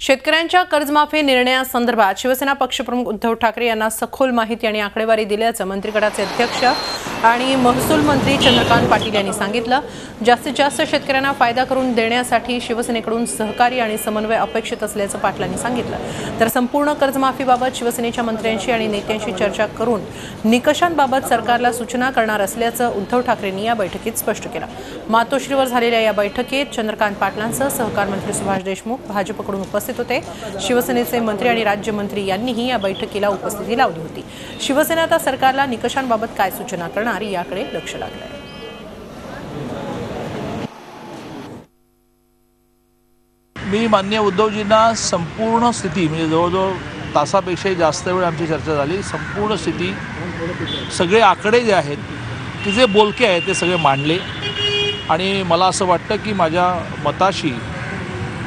शेतकऱ्यांच्या कर्जमाफी निर्णयासंदर्भात शिवसेना पक्षप्रमुख उद्धव ठाकरे यांना सखोल माहिती आणि आकडेवारी दिल्याचं मंत्रिगटाचे अध्यक्ष आणि महसूल मंत्री चंद्रकांत पाटील यांनी सांगितलं। जास्तीत जास्त शेतकऱ्यांना फायदा करून देण्यासाठी शिवसेनेकडून सहकार्य आणि समन्वय अपेक्षित असल्याचं पाटलांनी सांगितलं। तर संपूर्ण कर्जमाफीबाबत शिवसेनेच्या मंत्र्यांशी आणि नेत्यांशी चर्चा करून निकषांबाबत सरकारला सूचना करणार असल्याचं उद्धव ठाकरेंनी या बैठकीत स्पष्ट केलं। मातोश्रीवर झालेल्या या बैठकीत चंद्रकांत पाटलांसह सहकार मंत्री सुभाष देशमुख भाजपकडून उपस्थित होते। शिवसेनेचे मंत्री आणि राज्यमंत्री यांनीही या बैठकीला उपस्थिती लावली होती। शिवसेना आता सरकारला निकषांबाबत काय सूचना करणार याकडे लक्ष लागलं आहे। मी माननीय उद्धवजींना संपूर्ण स्थिती म्हणजे जवळजवळ तासापेक्षाही जास्त वेळ आमची चर्चा झाली। संपूर्ण स्थिती सगळे आकडे जे आहेत की जे बोलके आहेत ते सगळे मांडले आणि मला असं वाटतं की माझ्या मताशी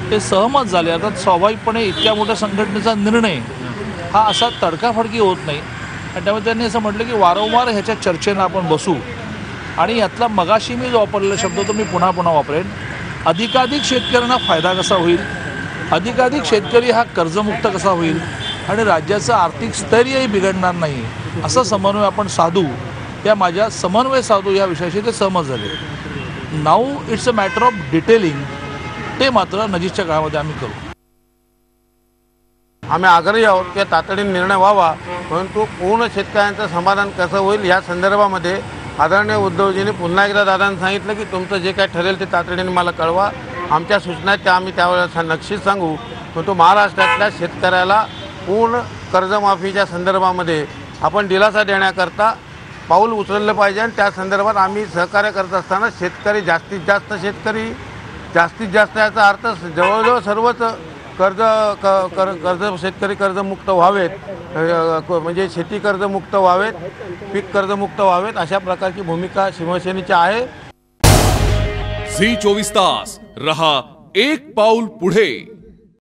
ते सहमत झाले। आता स्वाभाविकपणे इतक्या मोठ्या संघटनेचा निर्णय हा असा तडकाफडकी होत नाही आणि त्यामुळे त्यांनी असं म्हटलं की वारंवार ह्याच्या चर्चेनं आपण बसू आणि यातला मगाशी मी जो वापरलेला शब्द तो मी पुन्हा वापरेन, अधिकाधिक शेतकऱ्यांना फायदा कसा होईल, अधिकाधिक शेतकरी हा कर्जमुक्त कसा होईल आणि राज्याचं आर्थिक स्थैर्यही बिघडणार नाही असा समन्वय आपण साधू, या माझ्या समन्वय साधू या विषयाशी ते सहमत झाले। Now it's a matter of detailing, ते मात्र नजीकच्या काळामध्ये आम्ही करू। आम्ही आग्रही आहोत की तातडीने निर्णय व्हावा, परंतु पूर्ण शेतकऱ्यांचं समाधान कसं होईल या संदर्भामध्ये आदरणीय उद्धवजींनी पुन्हा एकदा दादांनी सांगितलं की तुमचं जे काय ठरेल ते तातडीने मला कळवा। आमच्या सूचना आहेत त्या आम्ही त्यावेळेस नक्कीच सांगू, परंतु महाराष्ट्रातल्या शेतकऱ्याला पूर्ण कर्जमाफीच्या संदर्भामध्ये आपण दिलासा देण्याकरता पाऊल उचललं पाहिजे आणि त्या संदर्भात आम्ही सहकार्य करत असताना शेतकरी जास्तीत जास्त याचा अर्थ जवळजवळ सर्वच कर्ज शेतकरी कर्जमुक्त व्हावेत, म्हणजे शेती कर्जमुक्त व्हावेत, पीक कर्जमुक्त व्हावेत अशा प्रकारची भूमिका शिवसेनेची आहे। झी 24 तास रहा एक पाऊल पुढे।